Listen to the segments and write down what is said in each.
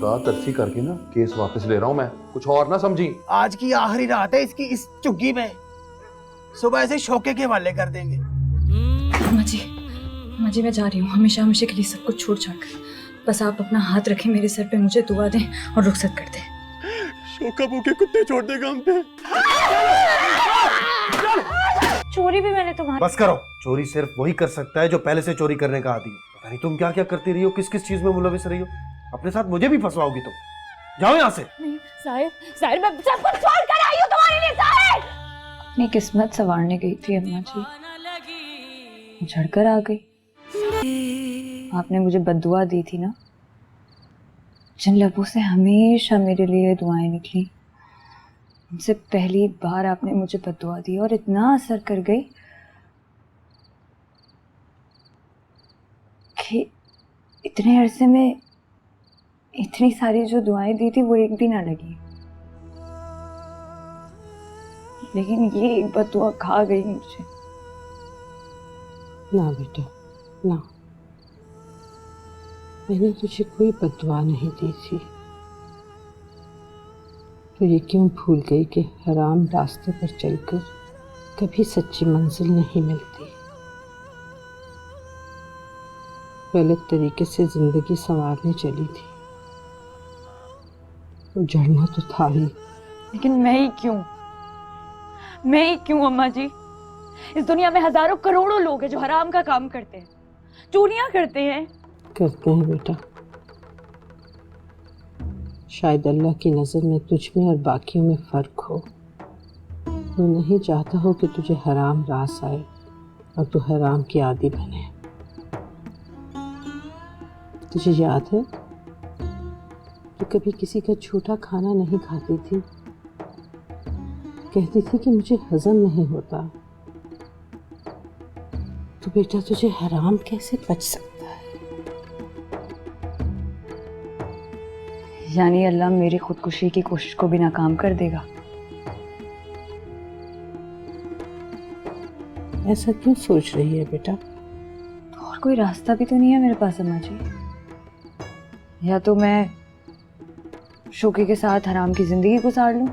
दगा तरसी करके ना केस वापस ले रहा हूं मैं, कुछ और ना समझी। आज की आखिरी रात है इसकी इस चुग्गी में, सुबह से शौके के हवाले कर देंगे। अम्मा जी मैं जा रही हूँ, हमेशा हमेशा के लिए सब कुछ छोड़ छाड़ कर। बस आप अपना हाथ रखें मेरे सर पे, मुझे दुआ दें और रुखसत कर दें। शौका भूखे कुत्ते छोड़ देगा हम पे। चोरी भी मैंने तुम्हारी। बस करो, चोरी सिर्फ वही कर सकता है जो पहले से चोरी करने का आदी है। पता नहीं तुम क्या क्या करती रही हो, किस किस चीज में मुलविस रही हो। अपने साथ मुझे भी फंसवाओगी तुम। जाओ यहाँ से। नहीं साहिर मैं सब कुछ छोड़ कर आई हूँ तुम्हारे लिए साहिर। अपनी किस्मत संवारने गई थी अम्मा जी, झड़कर आ गई। आपने मुझे बद्दुआ दी थी ना, जिन लबों से हमेशा मेरे लिए दुआएं निकली, उनसे पहली बार आपने मुझे बद्दुआ दी और इतना असर कर गई कि इतने अरसे में इतनी सारी जो दुआएं दी थी वो एक भी ना लगी। लेकिन ये एक बद्दुआ खा गई मुझे। ना बेटा ना, मैंने तुझे कोई बद्दुआ नहीं दी थी। तो ये क्यों भूल गई कि हराम रास्ते पर चलकर कभी सच्ची मंजिल नहीं मिलती। गलत तरीके से जिंदगी संवारने चली थी, तो जड़ना तो था ही। लेकिन मैं ही क्यों अम्मा जी? इस दुनिया में हजारों करोड़ों लोग हैं जो हराम का काम करते हैं, चोरियां करते हैं बेटा। शायद अल्लाह की नज़र में तुझ में और बाकियों में फर्क हो। वो नहीं चाहता हो कि तुझे हराम रास आए और तू हराम की आदी बने। तुझे याद है कि कभी किसी का झूठा खाना नहीं खाती थी, कहती थी कि मुझे हजम नहीं होता। तो बेटा तुझे हराम कैसे बच सकता है? यानी अल्लाह मेरी खुदकुशी की कोशिश को भी नाकाम कर देगा। ऐसा क्यों सोच रही है बेटा? तो और कोई रास्ता भी तो नहीं है मेरे पास अम्मा जी। या तो मैं शोके के साथ हराम की जिंदगी गुजार लूं,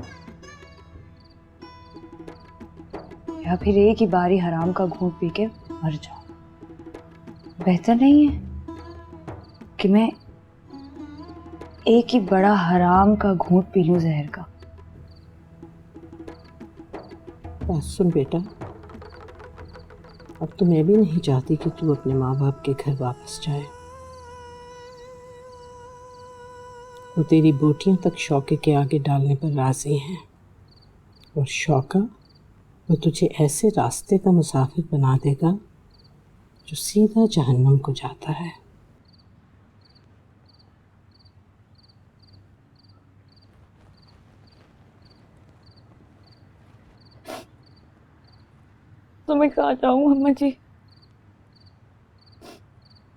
या फिर एक ही बारी हराम का घूंट पी के मर जाऊं। बेहतर नहीं है कि मैं एक ही बड़ा हराम का घूंट पी लूं जहर का। बात सुन बेटा, अब तो मैं भी नहीं चाहती कि तू अपने माँ बाप के घर वापस जाए। वो तेरी बोटियां तक शौके के आगे डालने पर राजी हैं, और शौका वो तुझे ऐसे रास्ते का मुसाफिर बना देगा जो सीधा जहन्नम को जाता है। तो मैं कहाँ जाऊँ अम्मा जी?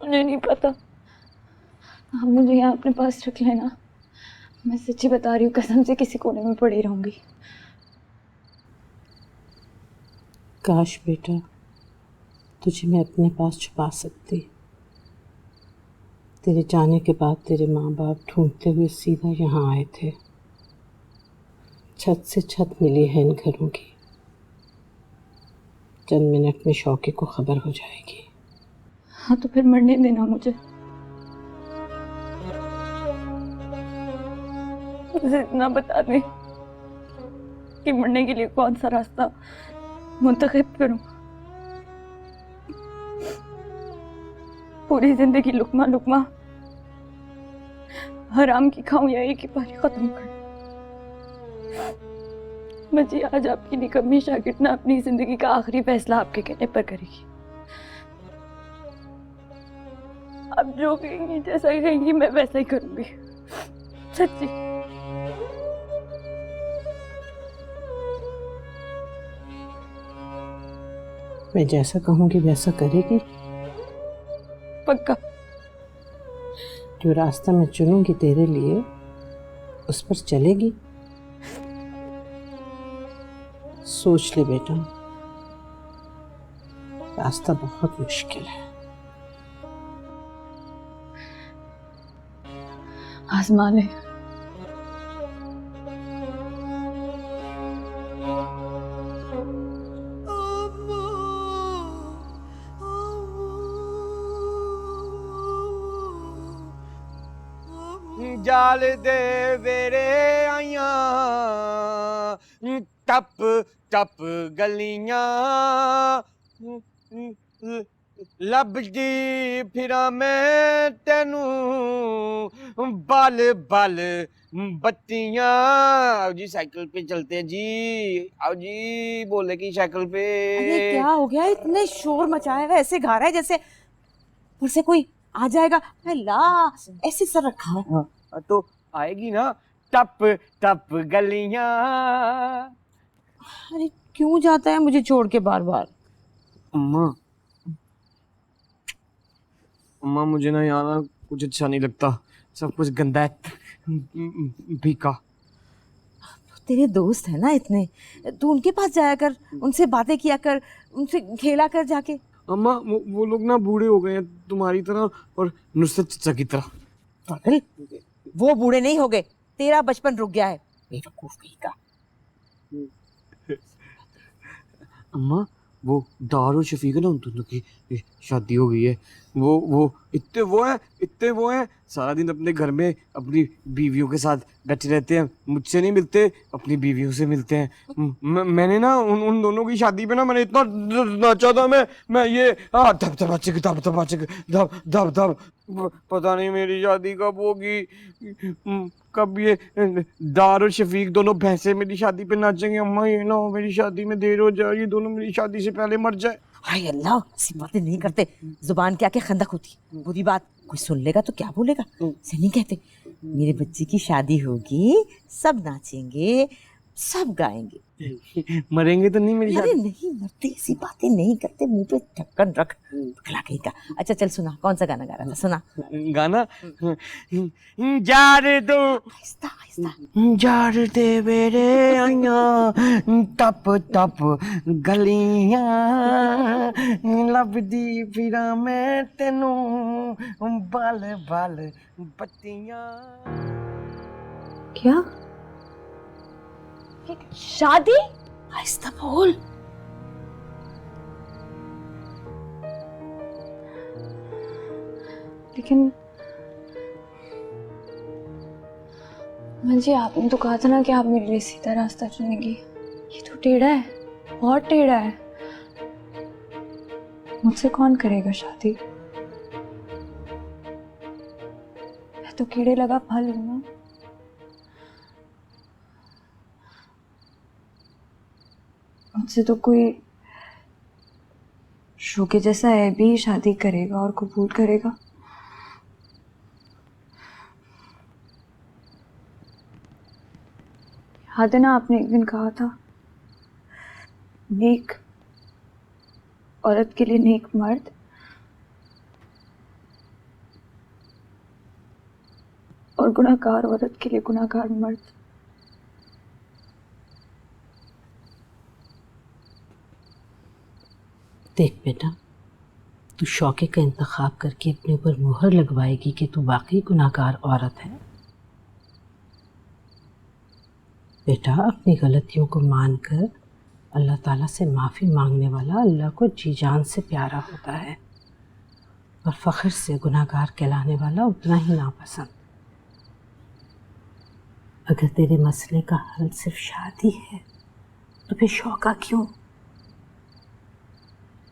मुझे नहीं पता। आप मुझे यहाँ अपने पास रख लेना। मैं सच्ची बता रही हूँ, कसम से किसी कोने में पड़ी रहूंगी। काश बेटा तुझे मैं अपने पास छुपा सकती। तेरे जाने के बाद तेरे माँ बाप ढूंढते हुए सीधा यहाँ आए थे। छत से छत मिली है इन घरों की। चंद मिनट में शौके को खबर हो जाएगी। हाँ तो फिर मरने देना मुझे। मुझे इतना बता दे कि मरने के लिए कौन सा रास्ता मुंतखब करूं। पूरी जिंदगी लुकमा लुकमा हराम की खाऊं या एक ही बारी खत्म कर। मुझे आज आपकी निकम्मी शागिर्द ना अपनी जिंदगी का आखिरी फैसला आपके कहने पर करेगी। आप जो कहेंगी, जैसा कहेंगी, मैं वैसा ही करूंगी। सच्ची। मैं जैसा कहूँगी वैसा करेगी? पक्का। जो रास्ता मैं चुनूंगी तेरे लिए उस पर चलेगी? सोच ले बेटा, रास्ता बहुत मुश्किल है। आजमा ले। जाल दे वेरे आइया टप टप गलियां लभदी फिरा मैं तेनू बल बल बत्तियां। आओ जी साइकिल पे चलते हैं जी, आओ जी बोले की साइकिल पे। अरे क्या हो गया, इतने शोर मचाया हुआ, ऐसे गा रहा है जैसे फिर से कोई आ जाएगा। अल्लाह, ऐसे सर रखा है। तो आएगी ना टप टप गलियां। अरे क्यों जाता है मुझे छोड़ के बार बार? अम्मा अम्मा मुझे ना यहाँ ना कुछ अच्छा नहीं लगता, सब कुछ गंदा है, भीका। तेरे दोस्त है ना इतने, तू उनके पास जाया कर, उनसे बातें किया कर, उनसे खेला कर जाके। अम्मा वो लोग ना बूढ़े हो गए हैं तुम्हारी तरह और नुसरत चचा की तरह। पागल, वो बूढ़े नहीं हो गए, तेरा बचपन रुक गया है बेवकूफ कहीं का। अम्मा वो दार और शफीक है ना, उन दोनों की शादी हो गई है। वो इतने वो हैं सारा दिन अपने घर में अपनी बीवियों के साथ बैठे रहते हैं, मुझसे नहीं मिलते, अपनी बीवियों से मिलते हैं। मैंने ना उन दोनों की शादी पे ना मैंने इतना नाचा था, मैं ये धब धब चिक धब धब चिक धब धब धब। पता नहीं मेरी शादी कब होगी, कब ये दार और शफीक दोनों भैंसे मेरी शादी पे नाचेंगे। अम्मा ये ना हो मेरी शादी में देर हो जाए, ये दोनों मेरी शादी से पहले मर जाए। हाय अल्लाह, ऐसी बातें नहीं करते, जुबान क्या क्या खंदक होती, बुरी बात कोई सुन लेगा तो क्या बोलेगा, ऐसे नहीं कहते। मेरे बच्चे की शादी होगी, सब नाचेंगे, सब गाएंगे। मरेंगे तो नहीं मेरी अरे शादी? नहीं मरते, ऐसी बातें नहीं करते, मुंह पे ढक्कन रख, पकड़ा कहीं का। अच्छा चल सुना, कौन सा गाना गा रहा था, सुना। गाना जार दो आहिस्ता आहिस्ता। जार दे मेरे आइया टप टप गलियां लभदी फिरा मैं तेनू बल बल बत्तियां। क्या? शादी? आहिस्ता बोल। लेकिन जी आपने तो कहा था ना कि आप मेरे लिए सीधा रास्ता चुनेंगी, ये तो टेढ़ा है, बहुत टेढ़ा है। मुझसे कौन करेगा शादी? मैं तो कीड़े लगा फल हूं ना। मुझसे तो कोई शोके जैसा है भी शादी करेगा और कबूल करेगा। याद है ना आपने एक दिन कहा था, नेक औरत के लिए नेक मर्द और गुनाहगार औरत के लिए गुनाहगार मर्द। देख बेटा, तू शौके का इंतखाब करके अपने ऊपर मुहर लगवाएगी कि तू वाकई गुनाहगार औरत है। बेटा, अपनी गलतियों को मानकर अल्लाह ताला से माफ़ी मांगने वाला अल्लाह को जी जान से प्यारा होता है, और फ़ख्र से गुनाहगार कहलाने वाला उतना ही नापसंद। अगर तेरे मसले का हल सिर्फ शादी है तो फिर शौका क्यों?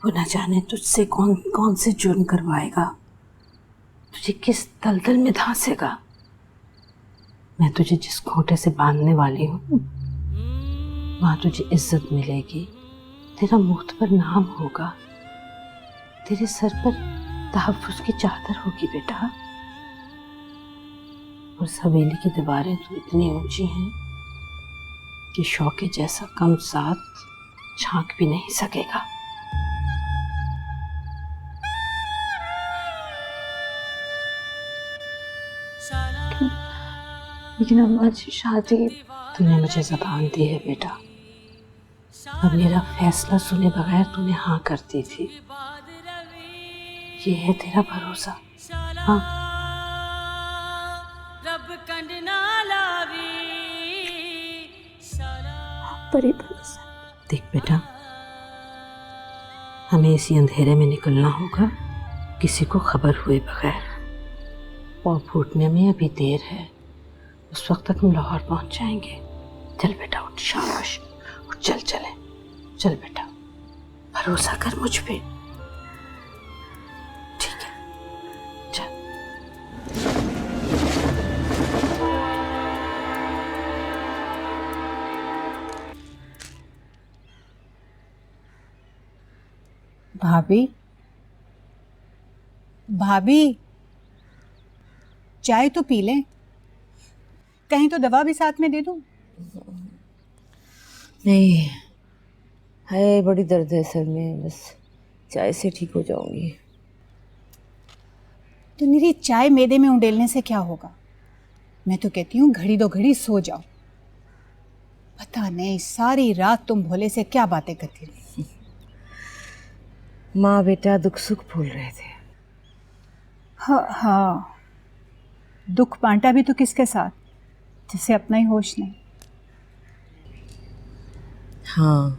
वो न जाने तुझसे कौन कौन से जुर्म करवाएगा, तुझे किस दलदल में धांसेगा। मैं तुझे जिस खोटे से बांधने वाली हूँ वहां तुझे इज्जत मिलेगी, तेरा मुख्तबर नाम होगा, तेरे सर पर तहफ्फुज़ की चादर होगी बेटा। और इस हवेली की दीवारें तो इतनी ऊंची हैं कि शौके जैसा कम साथ झांक भी नहीं सकेगा। लेकिन अम्मा जी शादी, तूने मुझे ज़बान दी है बेटा, अब मेरा फैसला सुने बगैर तूने हाँ कर दी थी, ये है तेरा भरोसा। हाँ, परे भरोसा। देख बेटा, हमें इसी अंधेरे में निकलना होगा किसी को खबर हुए बगैर। पाँव फूटने में अभी देर है, उस वक्त तक हम लाहौर पहुंच जाएंगे। चल बेटा उठ, शाबाश उठ, चल चले, चल बेटा, भरोसा कर मुझ पे। ठीक है, चल। भाभी, भाभी, चाय तो पी लें, कहीं तो दवा भी साथ में दे दूं। नहीं है, बड़ी दर्द है सर में, बस चाय से ठीक हो जाऊंगी। तो मेरी चाय मैदे में उंडेलने से क्या होगा? मैं तो कहती हूँ घड़ी दो घड़ी सो जाओ। पता नहीं सारी रात तुम भोले से क्या बातें करती रही। माँ बेटा दुख सुख भूल रहे थे। हाँ हाँ, दुख बांटा भी तो किसके साथ, जिसे अपना ही होश नहीं। हाँ,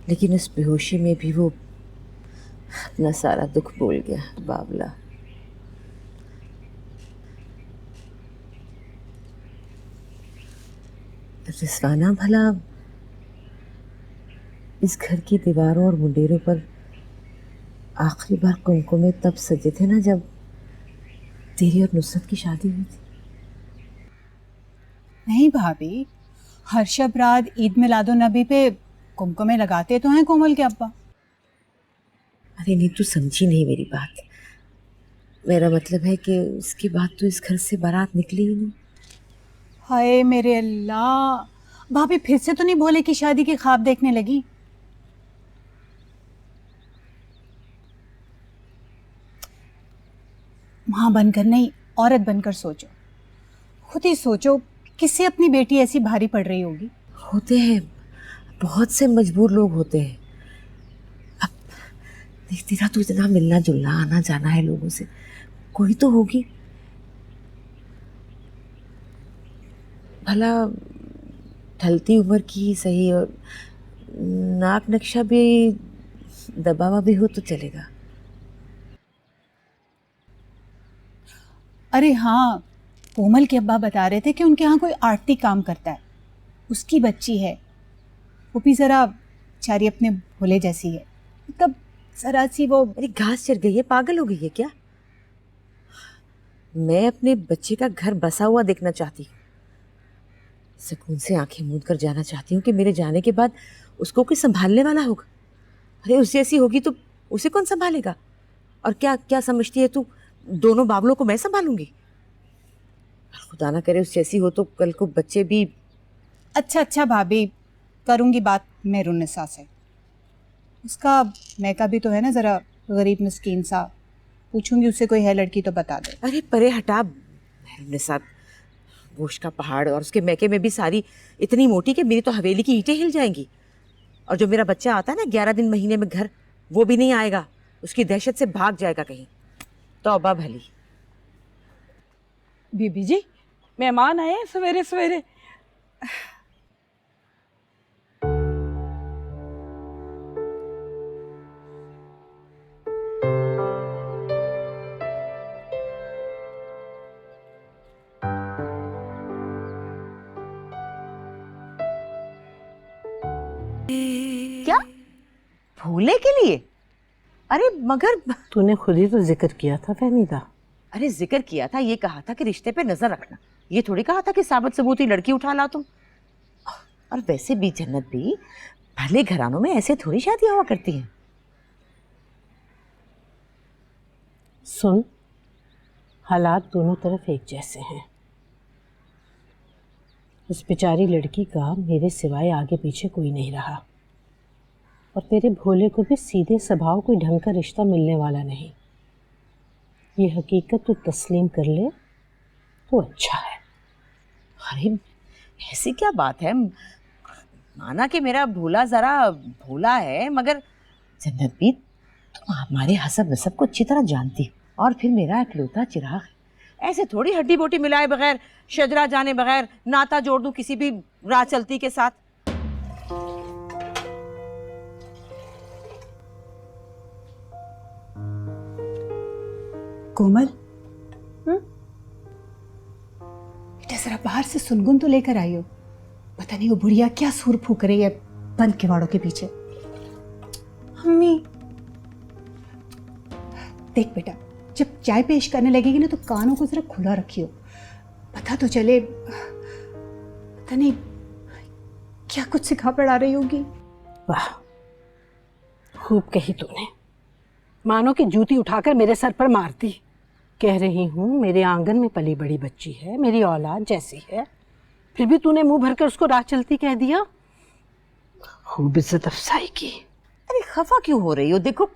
लेकिन उस बेहोशी में भी वो अपना सारा दुख भूल गया, बावला। रिस्वाना भला इस घर की दीवारों और मुंडेरों पर आखिरी बार कुमकुम तब सजे थे ना, जब तेरी और नुसरत की शादी हुई थी। नहीं भाभी, हर शब रात ईद मिलादुन नबी पे कुमकुमे लगाते तो हैं कोमल के अब्बा। अरे नहीं, तू समझी नहीं मेरी बात। मेरा मतलब है कि उसके बाद तो इस घर से बारात निकली ही नहीं। हाय मेरे अल्लाह, भाभी फिर से तो नहीं भोले की शादी के ख्वाब देखने लगी? माँ बनकर नहीं, औरत बनकर सोचो। खुद ही सोचो, किससे अपनी बेटी ऐसी भारी पड़ रही होगी। होते हैं, बहुत से मजबूर लोग होते हैं। अब देख, तेरा तो इतना मिलना जुलना आना जाना है लोगों से, कोई तो होगी। भला ढलती उम्र की ही सही, और नाक नक्शा भी दबा हुआ भी हो तो चलेगा। अरे हाँ, कोमल के अब्बा बता रहे थे कि उनके यहाँ कोई आरती काम करता है, उसकी बच्ची है। वो भी ज़रा बेचारी अपने भोले जैसी है, मतलब ज़रा सी वो। अरे घास चढ़ गई है, पागल हो गई है क्या? मैं अपने बच्चे का घर बसा हुआ देखना चाहती हूँ, सुकून से आंखें मूंद कर जाना चाहती हूँ कि मेरे जाने के बाद उसको कोई संभालने वाला होगा। अरे उस जैसी होगी तो उसे कौन संभालेगा? और क्या क्या समझती है तू, दोनों बावलों को मैं संभालूंगी? खुदा ना करे उस जैसी हो तो कल को बच्चे भी। अच्छा अच्छा भाभी, करूँगी बात मेहरुन्निसा से। उसका मैका भी तो है ना ज़रा गरीब मिस्कीन सा, पूछूंगी उससे कोई है लड़की तो बता दे। अरे परे हटा, मेहरुन्निसा गोश्त का पहाड़, और उसके मैके में भी सारी इतनी मोटी कि मेरी तो हवेली की ईंटें हिल जाएंगी। और जो मेरा बच्चा आता है ना 11 दिन महीने में घर, वो भी नहीं आएगा, उसकी दहशत से भाग जाएगा कहीं। तौबा भली। बीबी जी, मेहमान आए हैं सवेरे सवेरे। क्या भोले के लिए? अरे मगर तूने खुद ही तो जिक्र किया था फहमीदा। अरे जिक्र किया था, ये कहा था कि रिश्ते पे नजर रखना, ये थोड़ी कहा था कि साबित सबूती लड़की उठा ला तुम। और वैसे भी जन्नत भी भले घरानों में ऐसे थोड़ी शादियां हुआ करती हैं। सुन, हालात दोनों तरफ एक जैसे हैं। उस बेचारी लड़की का मेरे सिवाय आगे पीछे कोई नहीं रहा, और तेरे भोले को भी सीधे स्वभाव कोई ढंग का रिश्ता मिलने वाला नहीं। ये हकीकत तू तस्लीम कर ले तो अच्छा है। अरे ऐसी क्या बात है, माना कि मेरा भोला जरा भोला है, मगर जन्नत भी तुम हमारे हसब नसब को अच्छी तरह जानती हो, और फिर मेरा इकलौता चिराग है। ऐसे थोड़ी हड्डी बोटी मिलाए बगैर, शजरा जाने बगैर नाता जोड़ दूं किसी भी राह चलती के साथ। कोमल, बेटा जरा बाहर से सुनगुन तो लेकर आई हो। पता नहीं वो बुढ़िया क्या सुर फूक रही है बंद किवाड़ों के पीछे। मम्मी, देख बेटा, जब चाय पेश करने लगेगी ना तो कानों को जरा खुला रखियो, पता तो चले। पता नहीं क्या कुछ सिखा पढ़ा रही होगी। वाह, खूब कही तूने। मानो कि जूती उठाकर मेरे सर पर मारती। कह रही हूँ मेरे आंगन में पली बड़ी बच्ची है, मेरी औलाद जैसी है, फिर भी तूने मुंह भरकर उसको राह चलती कह दिया। खूब इज्जत अफसाई की। अरे खफा क्यों हो रही हो? देखो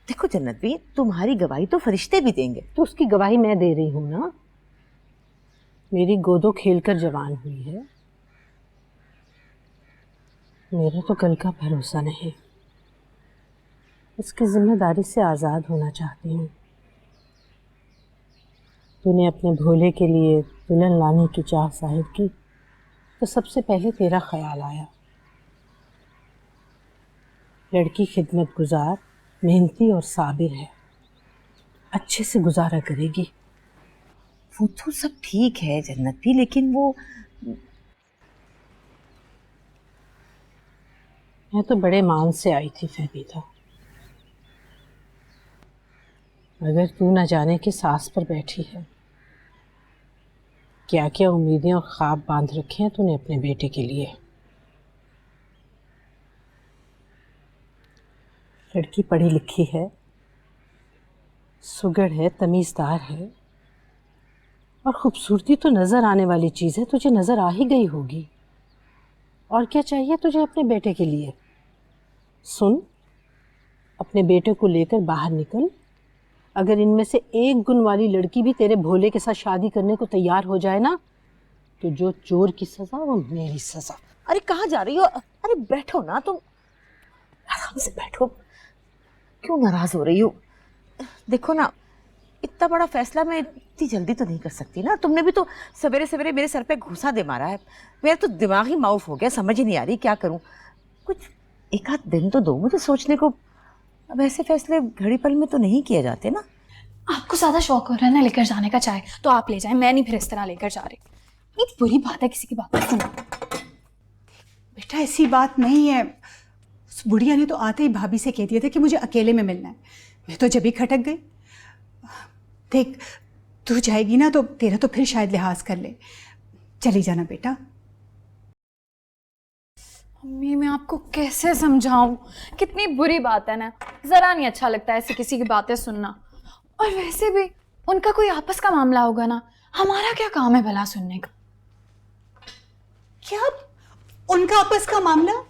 देखो जन्नत भी, तुम्हारी गवाही तो फरिश्ते भी देंगे। तो उसकी गवाही मैं दे रही हूँ ना। मेरी गोदो खेलकर जवान हुई है, मेरा तो कल का भरोसा नहीं। इसकी जिम्मेदारी से आज़ाद होना चाहती हूँ। तूने अपने भोले के लिए दुल्हन लाने की चाह जाहिर की तो सबसे पहले तेरा ख्याल आया। लड़की खिदमत गुजार, मेहनती और साबिर है, अच्छे से गुजारा करेगी। वो तो सब ठीक है जन्नत भी, लेकिन वो मैं तो बड़े मान से आई थी फहमीदा। अगर तू न जाने की सांस पर बैठी है, क्या क्या उम्मीदें और ख्वाब बांध रखे हैं तूने अपने बेटे के लिए। लड़की पढ़ी लिखी है, सुगड़ है, तमीज़दार है, और खूबसूरती तो नज़र आने वाली चीज़ है, तुझे नज़र आ ही गई होगी। और क्या चाहिए तुझे अपने बेटे के लिए? सुन, अपने बेटे को लेकर बाहर निकल। अगर इनमें से एक गुण वाली लड़की भी तेरे भोले के साथ शादी करने को तैयार हो जाए ना, तो जो चोर की सज़ा वो मेरी सज़ा। अरे कहाँ जा रही हो? अरे बैठो ना तुम, आराम से बैठो। क्यों नाराज हो रही हो? देखो ना, इतना बड़ा फैसला मैं इतनी जल्दी तो नहीं कर सकती ना। तुमने भी तो सवेरे सवेरे मेरे सर पे घूसा दे मारा है। मेरा तो दिमाग ही माउफ हो गया, समझ ही नहीं आ रही क्या करूं। कुछ एक आध दिन तो दो मुझे सोचने को। अब ऐसे फैसले घड़ी पल में तो नहीं किए जाते ना। आपको ज्यादा शौक हो रहा है ना लेकर जाने का चाय, तो आप ले जाएं, मैं नहीं फिर इस तरह लेकर जा रही। ये बुरी बात है किसी की बात सुनना। बेटा ऐसी बात नहीं है। उस बुढ़िया ने तो आते ही भाभी से कह दिया था कि मुझे अकेले में मिलना है। मैं तो जब ही खटक गई। देख, तू जाएगी ना तो तेरा तो फिर शायद लिहाज कर ले। चली जाना बेटा। मम्मी, मैं आपको कैसे समझाऊं, कितनी बुरी बात है ना। जरा नहीं अच्छा लगता ऐसे किसी की बातें सुनना। और वैसे भी उनका कोई आपस का मामला होगा ना, हमारा क्या काम है भला सुनने का। क्या उनका आपस का मामला?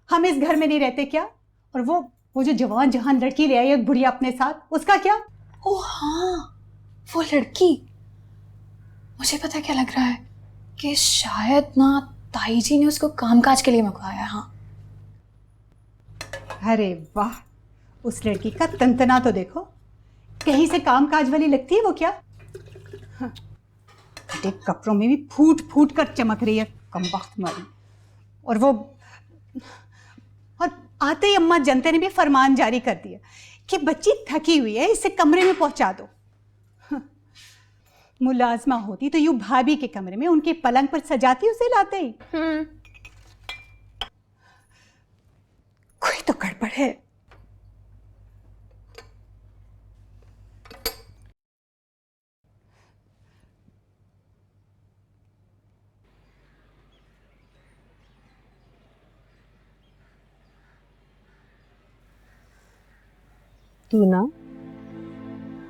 हम इस घर में नहीं रहते क्या? और वो जो जवान जहान लड़की ले आई है बुढ़िया अपने साथ, उसका क्या? ओ हाँ, वो लड़की। मुझे पता क्या लग रहा है कि शायद ना ताई जी ने उसको कामकाज के लिए मंगवाया। हाँ। अरे वाह, उस लड़की का तंतना तो देखो, कहीं से कामकाज वाली लगती है वो क्या? हाँ, फटे कपड़ों में भी फूट फूट कर चमक रही है कमबख्त मारी। और आते ही अम्मा जनता ने भी फरमान जारी कर दिया कि बच्ची थकी हुई है, इसे कमरे में पहुंचा दो। हाँ, मुलाजमा होती तो यूं भाभी के कमरे में उनके पलंग पर सजाती, उसे लाते ही। कोई तो गड़बड़ है। तू ना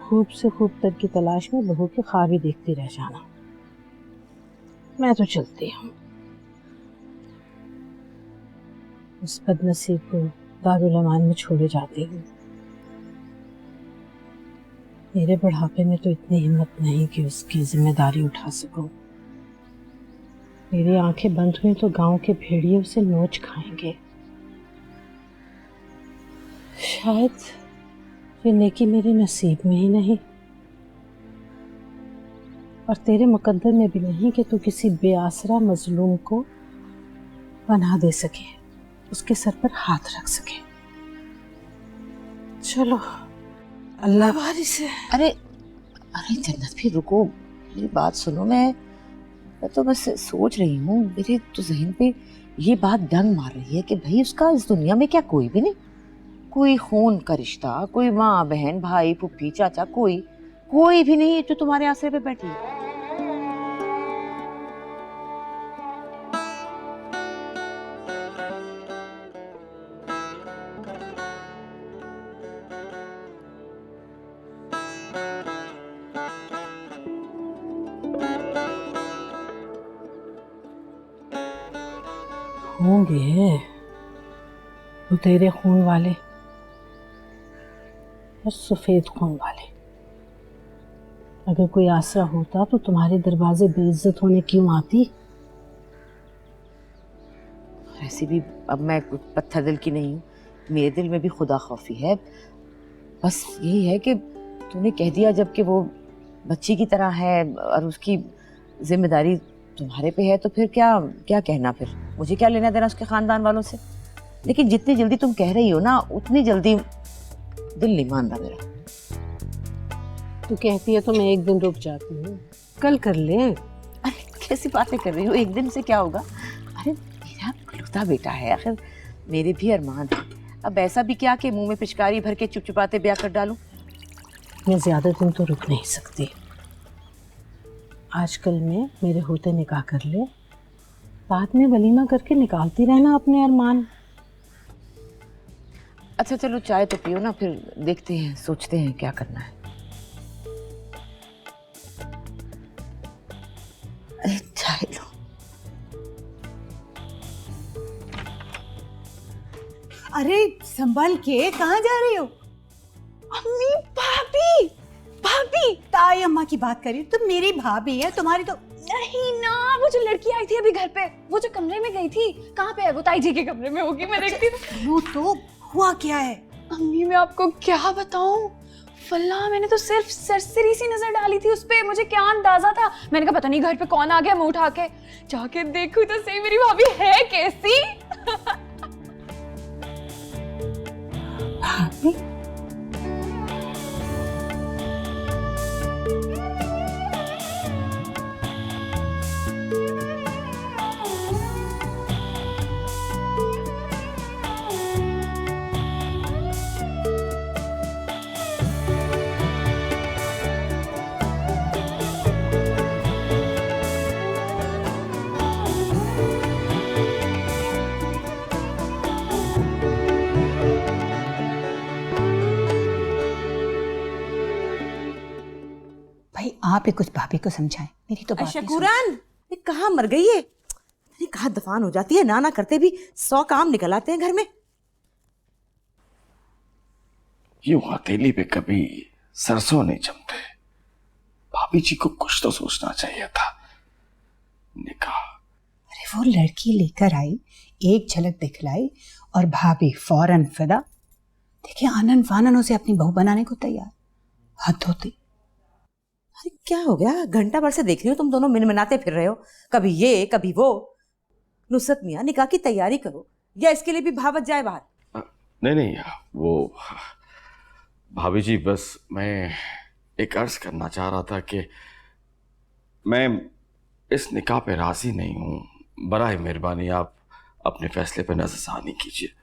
खूब से खूब तर की तलाश में बहू के ख्वाब ही देखती रह जाना। मैं तो चलती हूँ। उस बदनसीब को दारुल अमान में छोड़े जाती हूँ। मेरे बुढ़ापे में तो इतनी हिम्मत नहीं कि उसकी जिम्मेदारी उठा सकूं। मेरी आंखें बंद हुई तो गांव के भेड़िए उसे नोच खाएंगे। शायद ये नेकी मेरे नसीब में ही नहीं। और तेरे मुकद्दर में भी नहीं कि तू किसी बेआसरा मजलूम को पनाह दे सके, उसके सर पर हाथ रख सके। चलो अल्लाह वारिस है। अरे अरे जन्नत भी रुको, मेरी बात सुनो। मैं तो बस सोच रही हूँ, मेरे तो जहन पे ये बात डंग मार रही है कि भाई उसका इस दुनिया में क्या कोई भी नहीं, कोई खून का रिश्ता, कोई माँ बहन भाई फूफी चाचा, कोई भी नहीं जो तुम्हारे आसरे पे बैठी है। होंगे वो तेरे खून वाले और सफेद खून वाले। अगर कोई आसरा होता तो तुम्हारे दरवाजे बेइज्जत होने क्यों आती? ऐसे भी अब मैं कुछ पत्थर दिल की नहीं हूँ, मेरे दिल में भी खुदा खौफी है। बस यही है कि तूने कह दिया जब कि वो बच्ची की तरह है और उसकी जिम्मेदारी तुम्हारे पे है, तो फिर क्या क्या कहना, फिर मुझे क्या लेना देना उसके खानदान वालों से। लेकिन जितनी जल्दी तुम कह रही हो ना, उतनी जल्दी दिल नहीं मान रहा मेरा। तू कहती है तो मैं एक दिन रुक जाती हूँ, कल कर ले। अरे कैसी बातें कर रही हो, एक दिन से क्या होगा? अरे मेरा इकलौता बेटा है, आखिर मेरे भी अरमान है। अब ऐसा भी क्या कि मुंह में पिचकारी भर के चुपचुपाते ब्याह कर डालूं? मैं ज्यादा दिन तो रुक नहीं सकती। आजकल में मेरे होते निकाह कर ले, बाद में वलीमा करके निकालती रहना अपने अरमान। अच्छा चलो चाय तो पियो ना, फिर देखते हैं, सोचते हैं क्या करना है। अरे चाय लो। अरे संभाल के, कहाँ जा रही हो? अम्मी, भाभी भाभी, ताई अम्मा की बात करी तो मेरी भाभी है, तुम्हारी तो नहीं ना, वो जो लड़की आई थी अभी घर पे, वो जो कमरे में गई थी, कहाँ पे है वो? ताई जी के कमरे में होगी, मैं देखती थी। वो तो हुआ क्या है? अम्मी मैं आपको क्या बताऊं, फल्ला मैंने तो सिर्फ सरसरी सी नजर डाली थी उस पे, मुझे क्या अंदाजा था। मैंने कहा पता नहीं घर पे कौन आ गया, मुंह उठा के जाके देखूं तो सही मेरी भाभी है कैसी। भाभी? भाई आप ही कुछ भाभी को समझाएं, मेरी तो बात नहीं सुनती। शकूरन, ये कहाँ मर गई है? मैंने कहा दफान हो जाती है, ना करते भी 100 काम निकल आते हैं घर में। यूं हथेली पे कभी सरसों नहीं जमते। भाभी जी को कुछ तो सोचना चाहिए था। निकाह, अरे वो लड़की लेकर आई, एक झलक दिखलाई और भाभी फौरन फिदा। देखिए आनन फानन उसे अपनी बहू बनाने को तैयार। हद होती। अरे क्या हो गया? घंटा भर से देख रही हो तुम दोनों मिनमिनाते फिर रहे हो, कभी ये कभी वो। नुसरत मियां, निकाह की तैयारी करो या इसके लिए भी भावत जाए बाहर। नहीं वो भाभी जी, बस मैं एक अर्ज करना चाह रहा था कि मैं इस निकाह पे राजी नहीं हूँ। बराए मेहरबानी आप अपने फैसले पर नजरसानी कीजिए।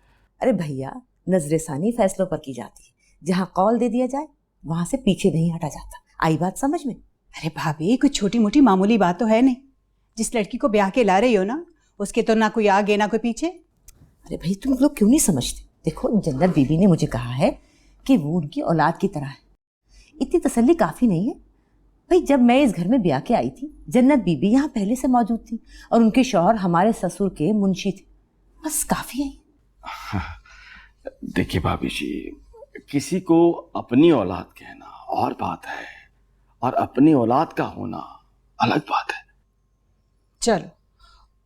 अरे भैया, नजरसानी फैसलों पर की जाती है, जहाँ कौल दे दिया जाए वहां से पीछे नहीं हटा जाता। आई बात समझ में? अरे भाभी कुछ छोटी मोटी मामूली बात तो है नहीं। जिस लड़की को ब्याह के ला रही हो ना, उसके तो ना कोई आगे ना कोई पीछे। अरे भाई तुम लोग क्यों नहीं समझते? देखो जन्नत बीबी ने मुझे कहा है कि वो उनकी औलाद की तरह है। इतनी तसल्ली काफी नहीं है भाई? जब मैं इस घर में ब्याह के आई थी, जन्नत बीबी यहाँ पहले से मौजूद थी और उनके शौहर हमारे ससुर के मुंशी थे। बस काफी है। देखिए भाभी जी, किसी को अपनी औलाद कहना और बात है और अपनी औलाद का होना अलग बात है। चलो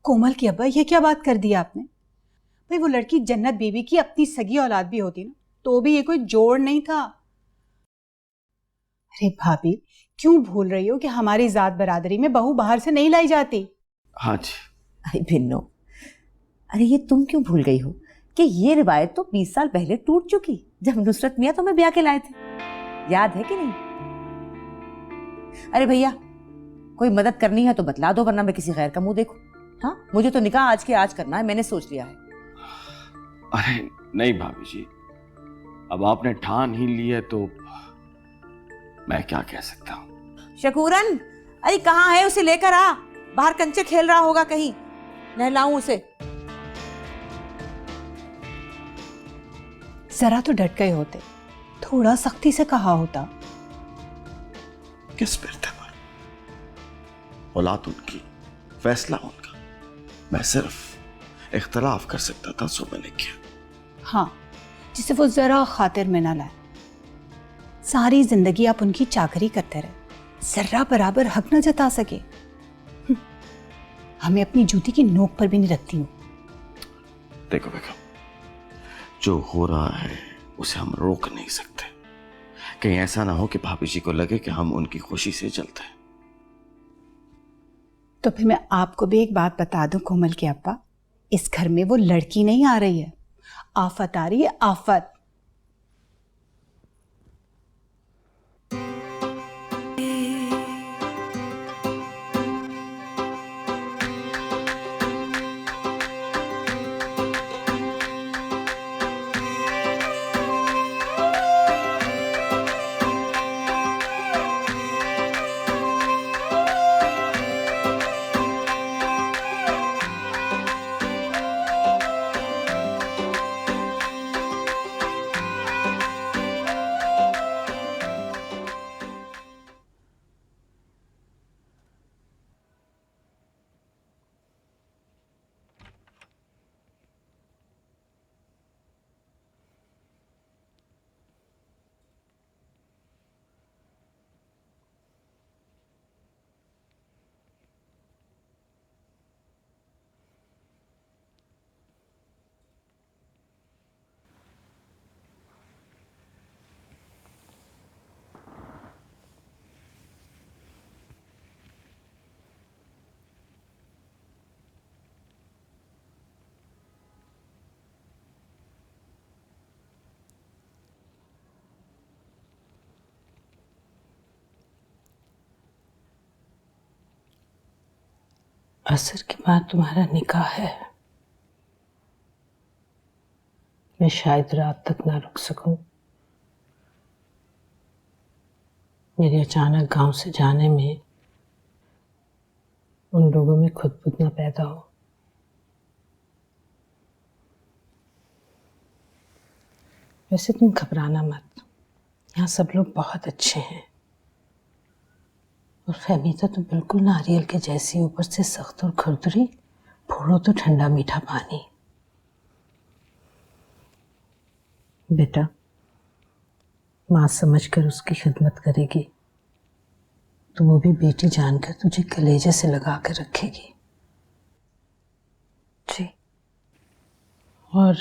कोमल की अब्बा, ये क्या बात कर दी आपने? भाई वो लड़की जन्नत बीबी की अपनी सगी औलाद भी होती ना, तो भी ये कोई जोड़ नहीं था। अरे भाभी, क्यों भूल रही हो कि हमारी जात बरादरी में बहू बाहर से नहीं लाई जाती? हाँ जी। अरे भिन्नो, अरे ये तुम क्यों भूल गई हो कि ये रिवायत तो 20 साल पहले टूट चुकी, जब नुसरत मियाँ तुम्हें ब्याह के लाए थे। याद है कि नहीं? अरे भैया, कोई मदद करनी है तो बतला दो, वरना मैं किसी गैर का मुंह देखूं। हाँ, मुझे तो निकाह आज के आज करना है, मैंने सोच लिया है। अरे नहीं भाभी जी, अब आपने ठान ही ली है तो मैं क्या कह सकता हूँ। शकूरन, अरे कहाँ है? उसे लेकर आ, बाहर कंचे खेल रहा होगा कहीं, नहलाऊं उसे। जरा तो डट गए होते, थोड़ा सख्ती से कहा होता। किस पे औलाद उनकी, फैसला उनका, मैं सिर्फ इख्तलाफ कर सकता था, सो मैंने किया। हाँ, जिसे वो जरा खातिर में ना लाए। सारी जिंदगी आप उनकी चाकरी करते रहे, जर्रा बराबर हक न जता सके। हमें अपनी जूती की नोक पर भी नहीं रखती हूँ। देखो बेगम, जो हो रहा है उसे हम रोक नहीं सकते। कहीं ऐसा ना हो कि भाभी जी को लगे कि हम उनकी खुशी से जलते हैं। तो फिर मैं आपको भी एक बात बता दूं कोमल के अब्बा, इस घर में वो लड़की नहीं आ रही है, आफत आ रही है, आफत। असर के बाद तुम्हारा निकाह है। मैं शायद रात तक ना रुक सकूं। मेरे अचानक गांव से जाने में उन लोगों में खुद ना पैदा हो। वैसे तुम घबराना मत, यहाँ सब लोग बहुत अच्छे हैं। और फहमीदा तो बिल्कुल नारियल के जैसी, ऊपर से सख्त और खुरदरी, फोड़ो तो ठंडा मीठा पानी। बेटा, माँ समझकर उसकी खिदमत करेगी तो वो भी बेटी जानकर तुझे कलेजे से लगा कर रखेगी। जी। और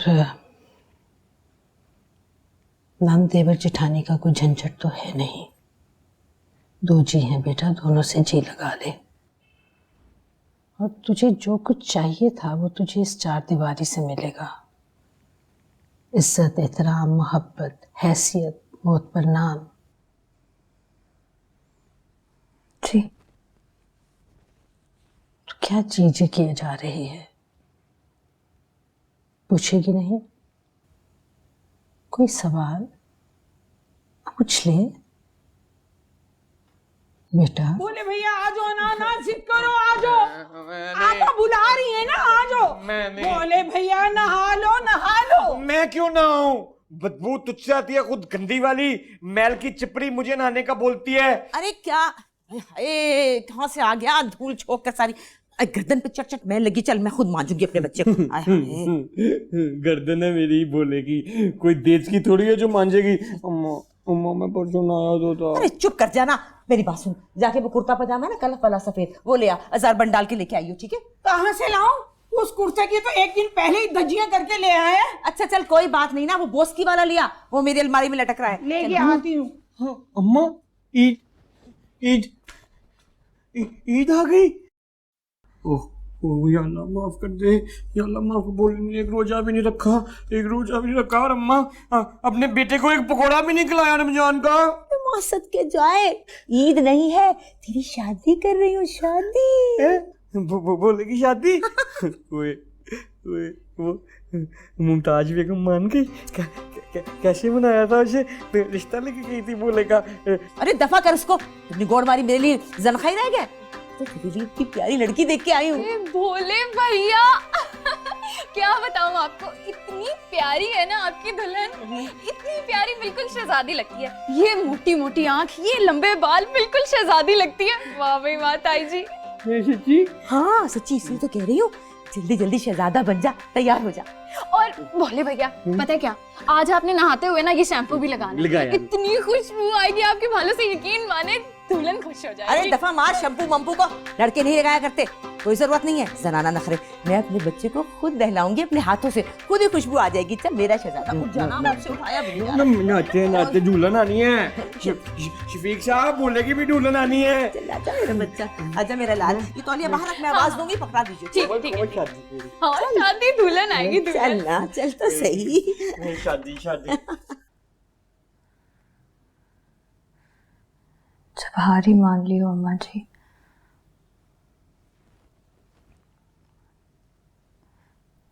नंद देवर जेठानी का कोई झंझट तो है नहीं। 2 जी हैं बेटा, दोनों से जी लगा ले। और तुझे जो कुछ चाहिए था वो तुझे इस 4 दीवारी से मिलेगा। इज्जत, एहतराम, मोहब्बत, हैसियत, मौत पर नाम। जी। तो क्या चीजें किए जा रही है? पूछेगी नहीं? कोई सवाल पूछ ले बेटा। बोले भैया आ जाओ ना, ना जिद करो, आ जाओ। आपा बुला रही है ना, आ जाओ। बोले भैया नहा लो, नहा लो। मैं क्यों ना आऊं? बदबू तुझसे आती है, खुद गंदी वाली मैल की चिपड़ी मुझे नहाने का बोलती है। अरे क्या, कहाँ से आ गया? धूल छोक कर सारी गर्दन पे चट चट मैल लगी। चल मैं खुद मांजूंगी अपने बच्चे को। गर्दन है मेरी बोलेगी, कोई देश की थोड़ी है जो मांजेगी। अम्मा अम्मा मैं परसों नहाया तो। अरे चुप कर जाना, मेरी बात सुन। जाके वो कुर्ता पजामा है ना कलफ वाला सफेद, वो ले आ, 1000 बन डाल के लेके आई हो, ठीक है? कहाँ से लाऊं? उस कुर्ते की तो एक दिन पहले ही धज्जियां करके ले आए। अच्छा चल कोई बात नहीं ना, वो बोस्की वाला लिया, वो मेरी अलमारी में लटक रहा है। लेके आती हूँ। अम्मा ईद ईद आ गई। ओह ओह या अल्लाह माफ कर दे, या अल्लाह माफ बोल, एक रोजा भी नहीं रखा और अम्मा अपने बेटे को एक पकौड़ा भी नहीं खिलाया रमजान का। मौसद के जाए, ईद नहीं है, तेरी शादी कर रही हूँ, शादी। बोलेगी शादी। ओए ओए वो मुमताज बेगम मान गई। कैसे मनाया था उसे, रिश्ता लेके गई थी, बोलेगा। अरे दफा कर उसको, इतनी गोड़ मारी मेरे लिए जन खाई रह गया। तो तेरे लिए इतनी प्यारी लड़की देख के आई हूँ। भोले भैया क्या बताऊं आपको, इतनी प्यारी है ना आपकी दुल्हन, इतनी प्यारी, बिल्कुल शहजादी लगती है। ये मोटी मोटी आंख, ये लंबे बाल, बिल्कुल शहजादी लगती है। वाह भाई वाह ताई जी। सच्ची? हाँ सच्ची, इसलिए तो कह रही हूँ, जल्दी जल्दी शहजादा बन जा, तैयार हो जा। और भोले भैया पता है क्या, आज आपने नहाते हुए ना ये शैम्पू भी लगाया, इतनी खुशबू आएगी आपके बालों से, यकीन माने दुल्हन खुश हो जाएगी। अरे दफा मार शैम्पू मम्पू को, लड़के नहीं लगाया करते, कोई जरूरत नहीं है। जनाना नखरे, मैं अपने बच्चे को खुद नहलाऊंगी अपने हाथों से, खुद ही खुशबू आ जाएगी। चल मेरा शहजादा उठ जाना, मैं आपसे उठाया भी नहीं जा रहा। नाते दुल्हन आनी है। शफीक साहब बोलेगी भी दुल्हन आनी है। चल आजा मेरा बच्चा, आजा मेरा लाल। ये तौलिया बाहर रख, मैं आवाज दूंगी, पकड़ा दीजिए। ठीक ठीक है। हाँ शादी दुल्हन आएगी, चल ना, चल तो सही। शादी जब हार ही मान ली हो अम्मा जी,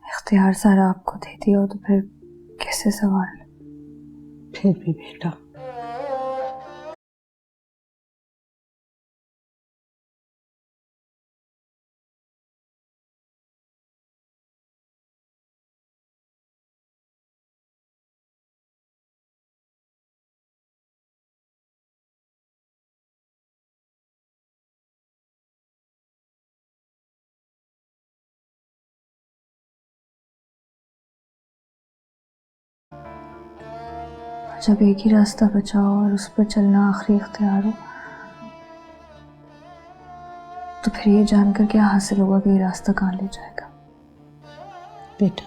इख्तियार सारा आपको दे दिया हो, तो फिर कैसे सवाल। फिर भी बेटा, जब एक ही रास्ता बचा हो और उस पर चलना आखिरी इख्तियार हो, तो फिर ये जानकर क्या हासिल होगा कि ये रास्ता कहाँ ले जाएगा। बेटा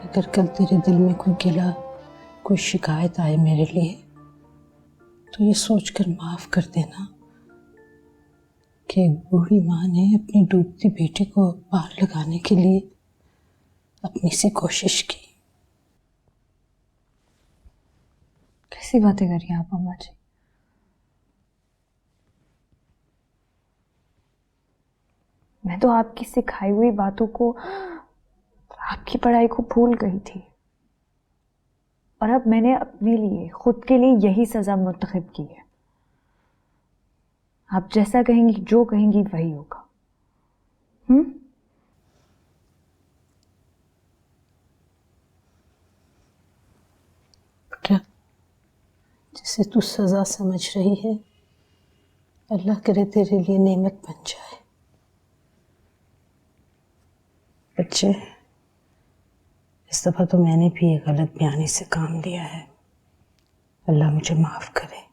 अगर कल तेरे दिल में कोई गिला, कोई शिकायत आए मेरे लिए, तो ये सोचकर माफ कर देना कि एक बूढ़ी माँ ने अपनी डूबती बेटी को पार लगाने के लिए अपनी सी कोशिश की। कैसी बातें कर रही हैं आप अम्मा जी। मैं तो आपकी सिखाई हुई बातों को, आपकी पढ़ाई को भूल गई थी, और अब मैंने अपने लिए, खुद के लिए यही सजा मुंतखब की है। आप जैसा कहेंगी, जो कहेंगी वही होगा। बेटा जिसे तू सजा समझ रही है, अल्लाह करे तेरे लिए नेमत बन जाए। बच्चे, इस दफ़ा तो मैंने भी एक गलत बयानी से काम लिया है, अल्लाह मुझे माफ़ करे।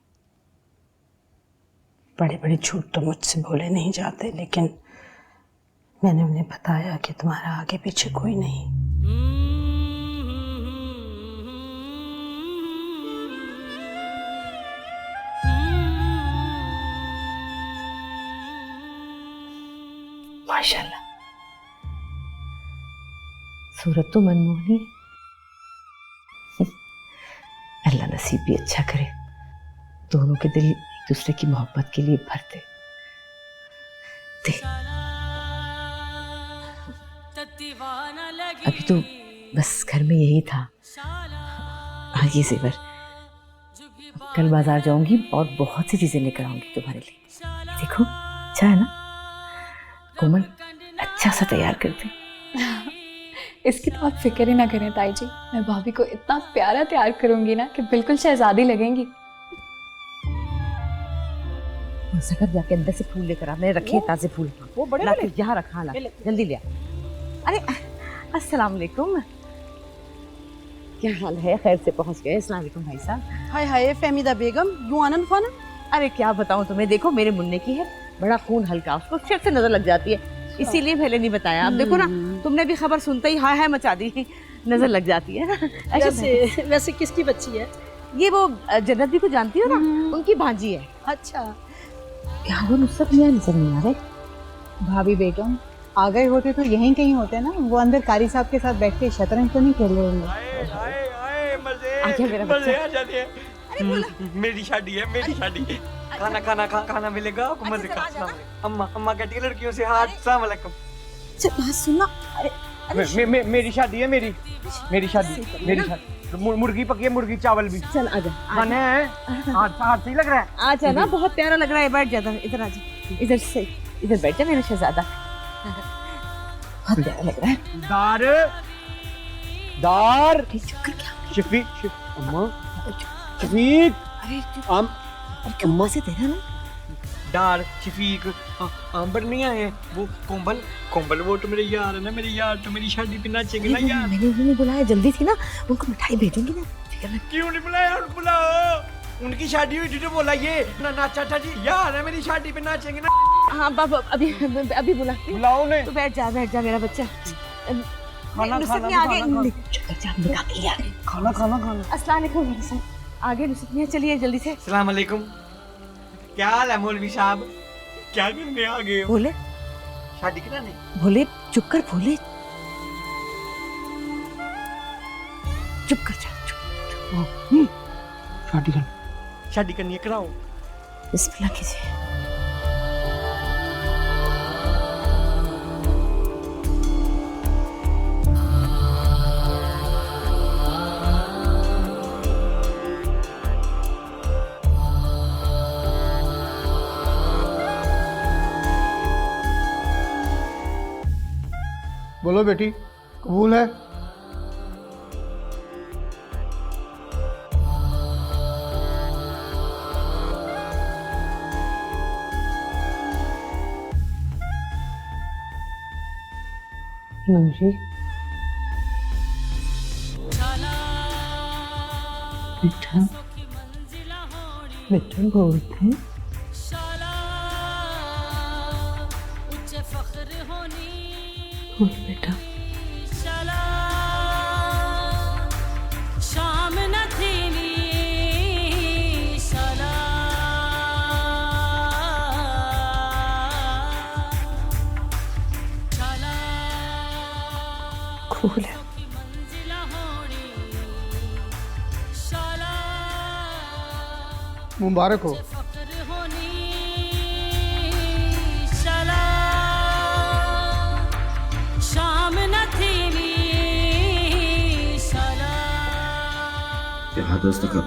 बड़े बड़े झूठ तो मुझसे बोले नहीं जाते, लेकिन मैंने उन्हें बताया कि तुम्हारा आगे पीछे कोई नहीं। माशाल्लाह, सूरत तो मनमोहनी है। अल्लाह नसीब भी अच्छा करे, दोनों के दिल एक दूसरे की मोहब्बत के लिए भरते। अभी तो बस घर में यही था, आगे जेवर। कल बाजार जाऊंगी और बहुत सी चीजें लेकर आऊंगी तुम्हारे लिए। देखो अच्छा है ना, कोमल अच्छा सा तैयार कर दे। इसकी तो आप फिक्र ही ना करें ताई जी, मैं भाभी को इतना प्यारा तैयार करूंगी ना कि बिल्कुल शहजादी लगेंगी। सकर जाके अंदर से फूल लेकर आ, मैंने रखे ताजे फूल। वो बड़े बड़े यहाँ रखा, ला जल्दी ले आ। अरे अस्सलाम वालेकुम, क्या हाल है? खैर से पहुंच गए। अस्सलाम वालेकुम भाई साहब। हाय हाय फहमीदा बेगम, यूं आनन फानन। अरे क्या बताऊं तुम्हें, देखो मेरे मुन्ने की है, बड़ा खून हल्का, उसको शर्ट से नजर लग जाती है, इसीलिए पहले नहीं बताया। अब देखो ना, तुमने भी खबर सुनते ही हाय हाय मचा दी, नजर लग जाती है ना। वैसे किसकी बच्ची है? ये वो जन्नत भी को जानती हो ना, उनकी भांजी है। अच्छा क्या वो नुसरत मियां नजर नहीं आ रहे? भाभी बेटों आ गए होते तो यहीं कहीं होते ना, वो अंदर कारी साहब के साथ बैठ के शतरंज तो नहीं खेल रहे होंगे। आ गया मेरा बच्चा। मेरी शादी है, मेरी शादी। खाना मिलेगा आपको मजे का। अम्मा कहती है लड़कियों से हाथ। अस्सलाम वालेकुम। चल बात सुनना। अरे मेरी शादी है, मेरी शादी। मुर्गी पकी है, मुर्गी चावल भी। चल आजा। खाने हैं। हाथ सही लग रहा है। आजा ना, बहुत प्यारा लग रहा है। बैठ जा, इधर आजा, इधर से इधर बैठ जा मेरा शहजादा। बहुत प्यारा लग रहा है। दार चक्कर क्या? शफीक अम्मा शफीक अरे अम्मा से तेरा ना दार शफीक आंबर नहीं आए हैं। वो कोमल वो तो मेरे यार है ना, मेरे यार तो मेरी शादी पे नाचेंगे ना यार। मैंने उन्हें बुलाया, जल्दी थी ना, उनको मिठाई भेजूंगी ना। क्यों नहीं बुलाया? बुलाओ, उनकी शादी हुई थी तो बोला ये ना नाचा था जी, यार है मेरी शादी पे नाचेंगे ना। हाँ बाबा, अभी बुलाओ ने। तो बैठ जा मेरा बच्चा। खाना अस्सलाम वालेकुम। आगे नुसरत मियां, चलिए जल्दी से। अस्सलाम वालेकुम। क्या हाल है मौलवी साहब? क्या करने आ गए हो? भोले शादी कराने? भोले चुप कर, भोले चुप कर जा, शादी करनी है, कराओ। बिस्मिल्लाह कीजिए। बोलो बेटी, कबूल है? नूरी बेटा, बेटा बोलते बोल बेटा। कबूल है। मुबारक हो। यहाँ दस्तखत